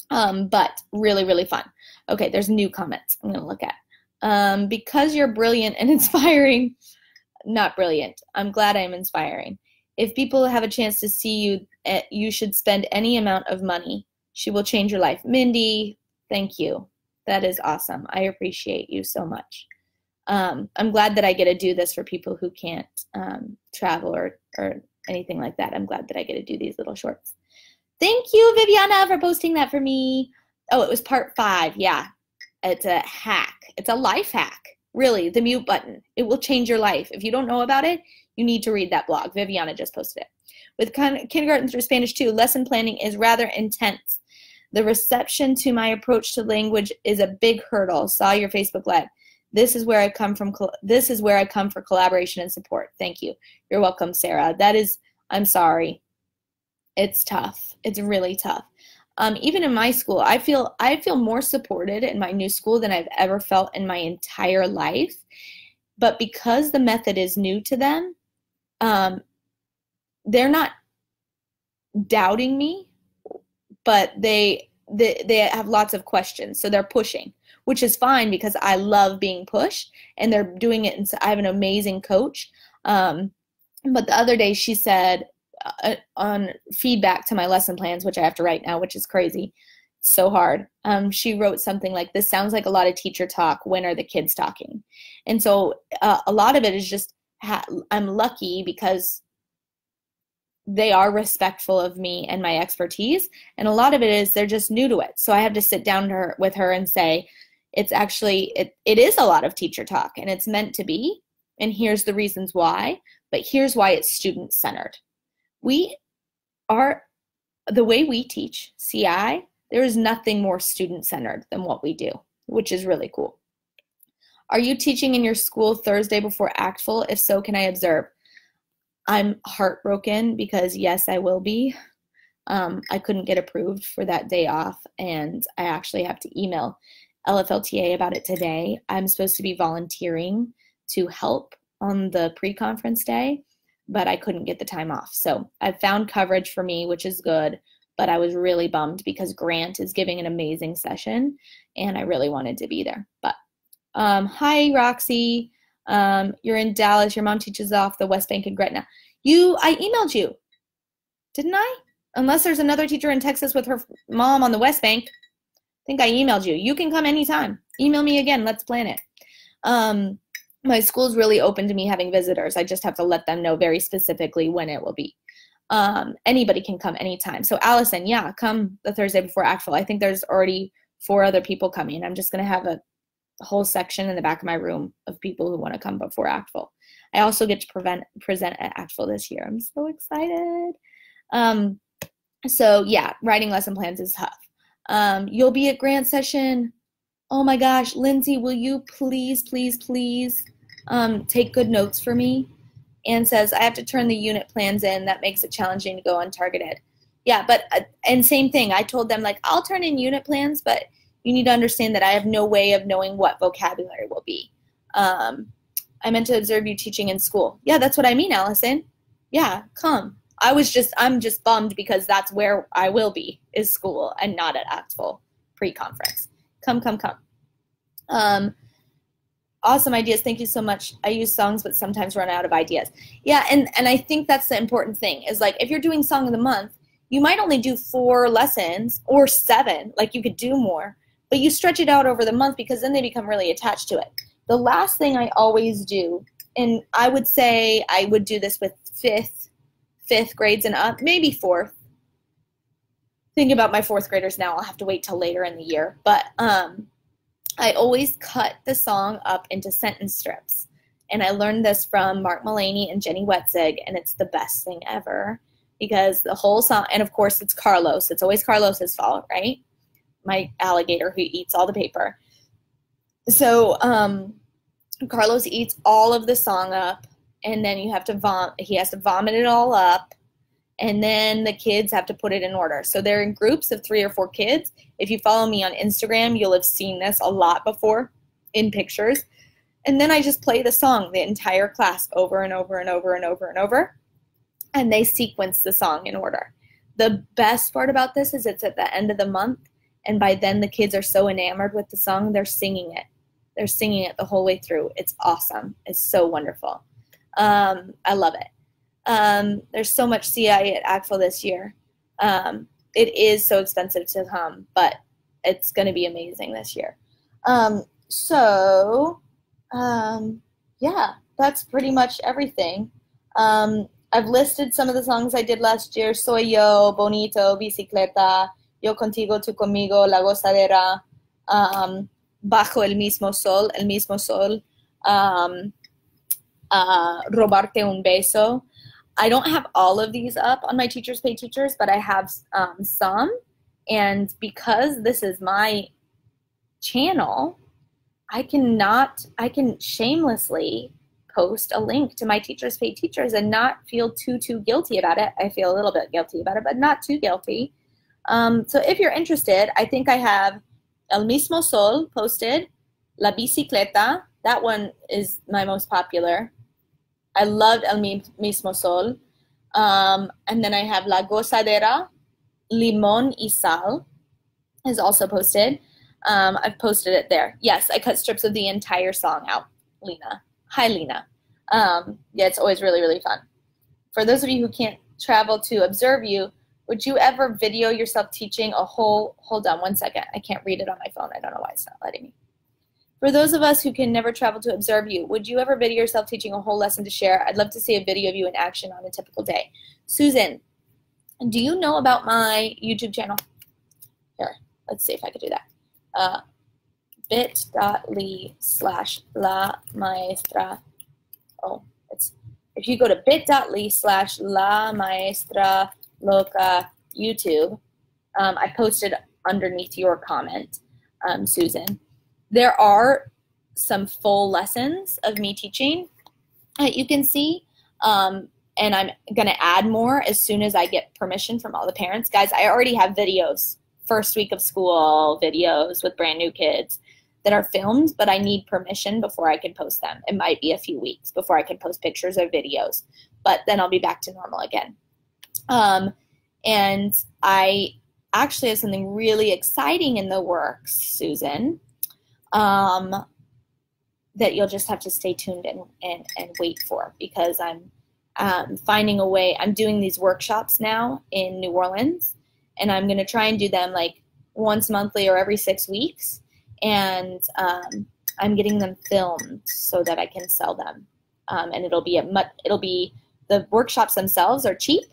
But really, really fun. Okay, there's new comments I'm going to look at. Because you're brilliant and inspiring, not brilliant. I'm glad I'm inspiring. If people have a chance to see you, you should spend any amount of money. She will change your life. Mindy, thank you. That is awesome. I appreciate you so much. I'm glad that I get to do this for people who can't travel or anything like that. I'm glad that I get to do these little shorts. Thank you, Viviana, for posting that for me. Oh, it was part 5. Yeah, it's a hack. It's a life hack. Really, the mute button. It will change your life. If you don't know about it, you need to read that blog. Viviana just posted it. With kindergarten through Spanish 2, lesson planning is rather intense. The reception to my approach to language is a big hurdle. Saw your Facebook Live. This is where I come from. This is where I come for collaboration and support. Thank you. You're welcome, Sarah. I'm sorry. It's tough. It's really tough. Even in my school, I feel more supported in my new school than I've ever felt in my entire life. But because the method is new to them, they're not doubting me, but they have lots of questions. So they're pushing, which is fine because I love being pushed, and they're doing it. And I have an amazing coach. But the other day she said on feedback to my lesson plans, which I have to write now, which is crazy. It's so hard. She wrote something like, this sounds like a lot of teacher talk. When are the kids talking? And so a lot of it is just, I'm lucky because they are respectful of me and my expertise. And a lot of it is they're just new to it. So I have to sit down with her and say, it's actually, it is a lot of teacher talk, and it's meant to be. And here's the reasons why, but here's why it's student-centered. The way we teach CI, there is nothing more student-centered than what we do, which is really cool. Are you teaching in your school Thursday before ACTFL? If so, can I observe? I'm heartbroken because yes, I will be. I couldn't get approved for that day off, and I actually have to email LFLTA about it today. I'm supposed to be volunteering to help on the pre-conference day, but I couldn't get the time off. So I found coverage for me, which is good, but I was really bummed because Grant is giving an amazing session and I really wanted to be there. But Hi, Roxy. You're in Dallas. Your mom teaches off the West Bank and Gretna. I emailed you, didn't I? Unless there's another teacher in Texas with her mom on the West Bank. I think I emailed you. You can come anytime. Email me again. Let's plan it. My school's really open to me having visitors. I just have to let them know very specifically when it will be. Anybody can come anytime. So Allison, yeah, come the Thursday before ACTFL. I think there's already 4 other people coming. I'm just going to have a whole section in the back of my room of people who want to come before ACTFL. I also get to present at ACTFL this year. I'm so excited. So yeah, writing lesson plans is tough. You'll be at grant session. Oh my gosh, Lindsay, will you please, please, please take good notes for me? Anne says, I have to turn the unit plans in. That makes it challenging to go untargeted. Yeah, but, and same thing. I told them, like, I'll turn in unit plans, but you need to understand that I have no way of knowing what vocabulary will be. I meant to observe you teaching in school. Yeah, that's what I mean, Allison. Yeah, come. I'm just bummed because that's where I will be, is school, and not at ACTFL pre-conference. Come. Awesome ideas. Thank you so much. I use songs, but sometimes run out of ideas. Yeah, and I think that's the important thing is, like, if you're doing Song of the Month, you might only do 4 lessons or 7. Like, you could do more, but you stretch it out over the month because then they become really attached to it. The last thing I always do, and I would say I would do this with fifth grades and up, maybe 4th. Thinking about my 4th graders now, I'll have to wait till later in the year, but I always cut the song up into sentence strips. And I learned this from Mark Mullaney and Jenny Wetzig, and it's the best thing ever because the whole song, and of course it's Carlos. It's always Carlos's fault, right? My alligator who eats all the paper. So Carlos eats all of the song up, and then he has to vomit it all up, and then the kids have to put it in order. So they're in groups of 3 or 4 kids. If you follow me on Instagram, you'll have seen this a lot before in pictures. And then I just play the song, the entire class, over and over and over and over and over. And they sequence the song in order. The best part about this is it's at the end of the month. And by then the kids are so enamored with the song, they're singing it. They're singing it the whole way through. It's awesome. It's so wonderful. I love it. There's so much CI at ACTFL this year. It is so expensive to come, but it's going to be amazing this year. Yeah, that's pretty much everything. I've listed some of the songs I did last year. Soy Yo, Bonito, Bicicleta, Yo Contigo, Tú Conmigo, La Gozadera, Bajo el Mismo Sol, Robarte un Beso. I don't have all of these up on my Teachers Pay Teachers, but I have some. And because this is my channel, I can shamelessly post a link to my Teachers Pay Teachers and not feel too guilty about it. I feel a little bit guilty about it, but not too guilty. So if you're interested, I think I have El Mismo Sol posted, La Bicicleta. That one is my most popular. I loved El Mismo Sol. And then I have La Gozadera, Limón y Sal is also posted. I've posted it there. Yes, I cut strips of the entire song out, Lena. Hi, Lena. Yeah, it's always really, really fun. For those of you who can't travel to observe you, would you ever video yourself teaching a whole, hold on one second. I can't read it on my phone. I don't know why it's not letting me. For those of us who can never travel to observe you, would you ever video yourself teaching a whole lesson to share? I'd love to see a video of you in action on a typical day. Susan, do you know about my YouTube channel? Here, let's see if I could do that. bit.ly/La Maestra. Oh, if you go to bit.ly/La Maestra Loca YouTube, I posted underneath your comment, Susan. There are some full lessons of me teaching that you can see, and I'm going to add more as soon as I get permission from all the parents. Guys, I already have videos, first week of school videos with brand new kids that are filmed, but I need permission before I can post them. It might be a few weeks before I can post pictures or videos, but then I'll be back to normal again. And I actually have something really exciting in the works, Susan. that you'll just have to stay tuned and wait for, because I'm finding a way. I'm doing these workshops now in New Orleans, and I'm going to try and do them like once monthly or every 6 weeks. And I'm getting them filmed so that I can sell them. And it'll be the workshops themselves are cheap.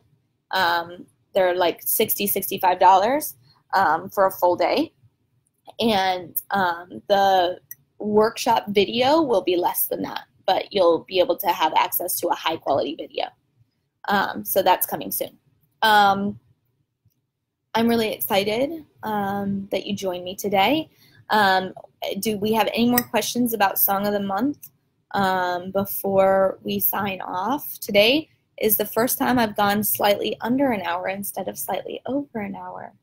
They're like $65 for a full day. And the workshop video will be less than that, but you'll be able to have access to a high quality video. So that's coming soon. I'm really excited that you joined me today. Do we have any more questions about Song of the Month before we sign off? Today is the first time I've gone slightly under an hour instead of slightly over an hour.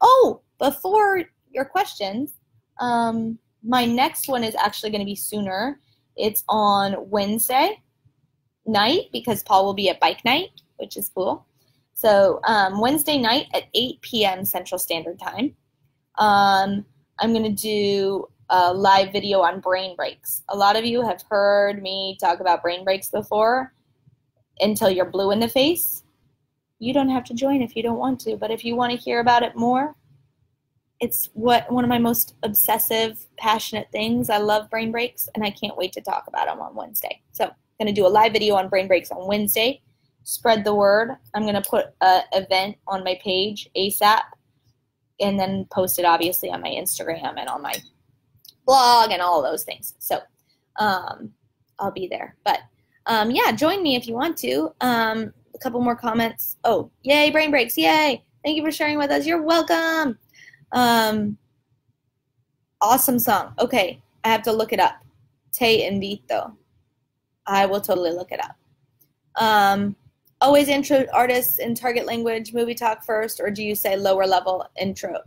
Oh, before your questions, my next one is actually going to be sooner. It's on Wednesday night, because Paul will be at bike night, which is cool. So Wednesday night at 8 p.m. Central Standard Time. I'm going to do a live video on brain breaks. A lot of you have heard me talk about brain breaks before until you're blue in the face. You don't have to join if you don't want to, but if you want to hear about it more, it's one of my most obsessive, passionate things. I love brain breaks, and I can't wait to talk about them on Wednesday. So I'm going to do a live video on brain breaks on Wednesday. Spread the word. I'm going to put an event on my page ASAP, and then post it obviously on my Instagram and on my blog and all those things. So I'll be there. But yeah, join me if you want to. A couple more comments. Oh, yay, brain breaks. Yay. Thank you for sharing with us. You're welcome. Awesome song. Okay, I have to look it up. Te invito. I will totally look it up. Always intro artists in target language, movie talk first, or do you say lower level intro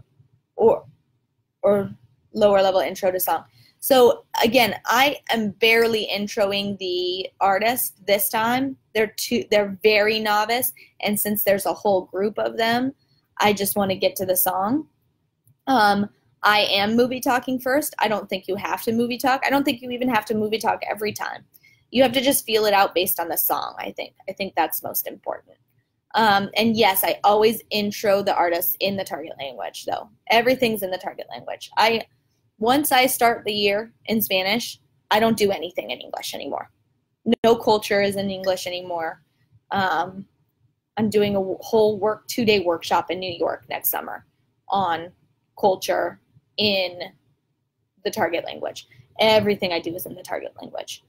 or lower level intro to song? So again, I am barely introing the artist this time. They're very novice, and since there's a whole group of them, I just want to get to the song. I am movie talking first. I don't think you have to movie talk. I don't think you even have to movie talk every time. You have to just feel it out based on the song, I think. I think that's most important. And yes, I always intro the artist in the target language, though. Everything's in the target language. Once I start the year in Spanish, I don't do anything in English anymore. No culture is in English anymore. I'm doing a whole 2-day workshop in New York next summer on culture in the target language. Everything I do is in the target language.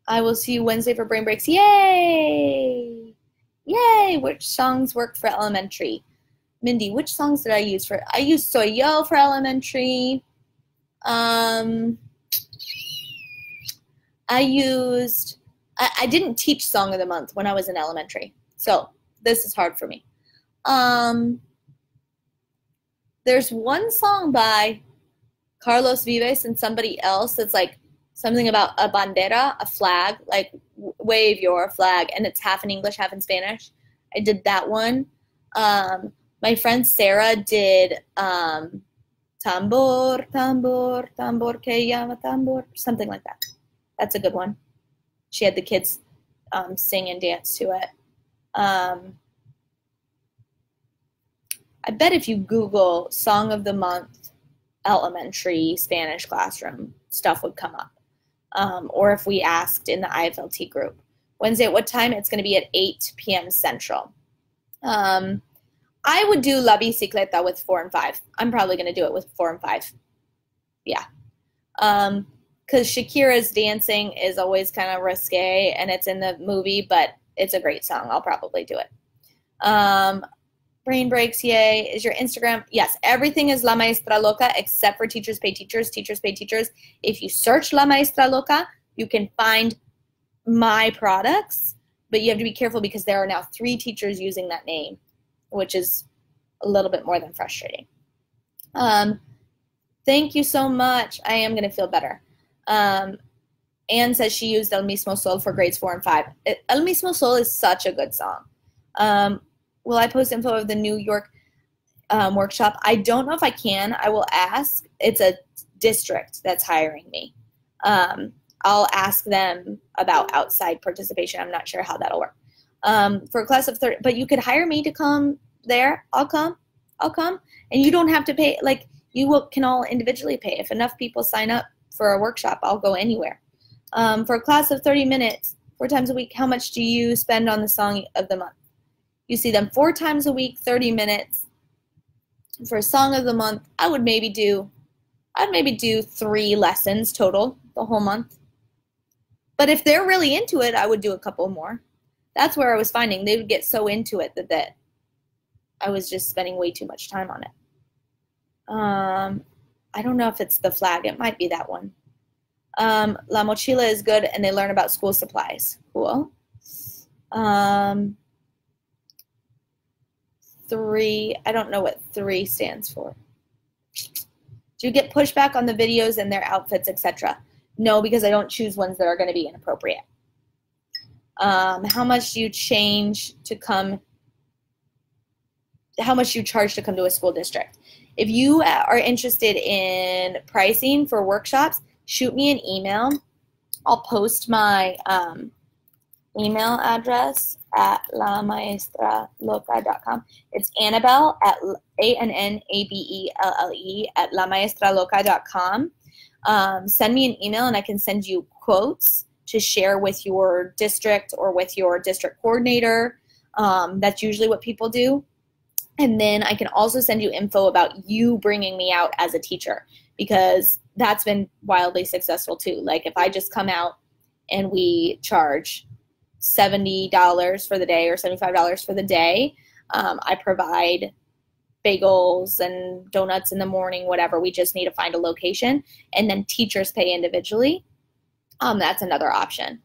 I will see you Wednesday for brain breaks. Yay! Yay! Which songs work for elementary? Mindy, which songs did I use for? I used Soy Yo for elementary. I didn't teach Song of the Month when I was in elementary, so this is hard for me. There's one song by Carlos Vives and somebody else that's like something about a bandera, a flag, like wave your flag, and it's half in English, half in Spanish. I did that one. My friend Sarah did tambor, tambor, tambor que llama tambor, something like that. That's a good one. She had the kids sing and dance to it. I bet if you Google Song of the Month elementary Spanish classroom, stuff would come up. Or if we asked in the IFLT group. Wednesday at what time? It's going to be at 8 p.m. Central. I would do La Bicicleta with 4 and 5. I'm probably going to do it with 4 and 5. Yeah. Because Shakira's dancing is always kind of risque, and it's in the movie, but it's a great song. I'll probably do it. Brain breaks, yay. Is your Instagram? Yes, everything is La Maestra Loca except for Teachers Pay Teachers, Teachers Pay Teachers. If you search La Maestra Loca, you can find my products, but you have to be careful because there are now 3 teachers using that name, which is a little bit more than frustrating. Thank you so much. I am going to feel better. Anne says she used El Mismo Sol for grades 4 and 5. El Mismo Sol is such a good song. Will I post info of the New York workshop? I don't know if I can. I will ask. It's a district that's hiring me. I'll ask them about outside participation. I'm not sure how that'll work. For a class of 30, but you could hire me to come there. I'll come. And you don't have to pay, like, can all individually pay. If enough people sign up for a workshop, I'll go anywhere. For a class of 30 minutes, 4 times a week, how much do you spend on the song of the month? You see them 4 times a week, 30 minutes. For a song of the month, I'd maybe do 3 lessons total the whole month. But if they're really into it, I would do a couple more. That's where I was finding they would get so into it that I was just spending way too much time on it. I don't know if it's the flag. It might be that one. La Mochila is good, and they learn about school supplies. Cool. 3, I don't know what 3 stands for. Do you get pushback on the videos and their outfits, etc.? No, because I don't choose ones that are going to be inappropriate. How much do you how much you charge to come to a school district? If you are interested in pricing for workshops, shoot me an email. I'll post my email address at lamaestraloca.com. It's Annabelle at ANNABELLE at lamaestraloca.com. Send me an email and I can send you quotes to share with your district or with your district coordinator. That's usually what people do. And then I can also send you info about you bringing me out as a teacher, because that's been wildly successful too. Like if I just come out and we charge $70 for the day or $75 for the day, I provide bagels and donuts in the morning, whatever. We just need to find a location, and then teachers pay individually. That's another option.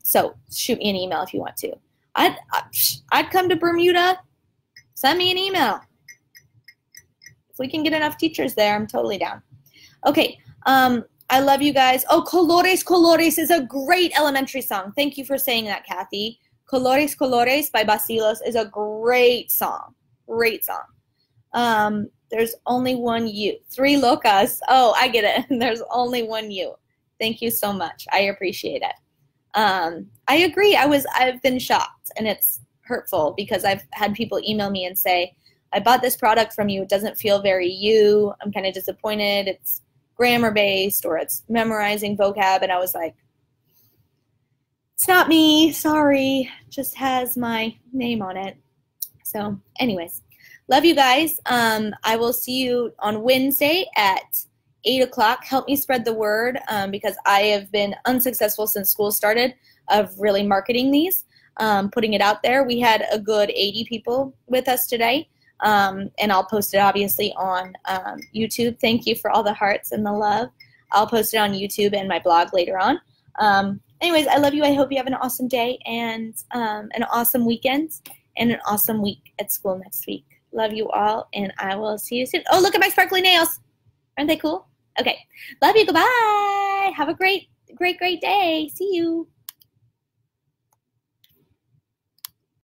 So shoot me an email if you want to. I'd come to Bermuda. Send me an email. If we can get enough teachers there, I'm totally down. Okay, I love you guys. Oh, Colores, Colores is a great elementary song. Thank you for saying that, Kathy. Colores, Colores by Basilos is a great song. Great song. There's only one you. 3 locas. Oh, I get it. There's only one you. Thank you so much. I appreciate it. I agree. I've been shocked, and it's hurtful because I've had people email me and say, I bought this product from you. It doesn't feel very you. I'm kind of disappointed. It's grammar based or it's memorizing vocab. And I was like, it's not me. Sorry. It just has my name on it. So anyways, love you guys. I will see you on Wednesday at 8 o'clock. Help me spread the word because I have been unsuccessful since school started of really marketing these. Putting it out there. We had a good 80 people with us today, and I'll post it obviously on YouTube. Thank you for all the hearts and the love. I'll post it on YouTube and my blog later on. Anyways, I love you. I hope you have an awesome day and an awesome weekend and an awesome week at school next week. Love you all, and I will see you soon. Oh, look at my sparkly nails. Aren't they cool? Okay. Love you. Goodbye. Have a great day. See you.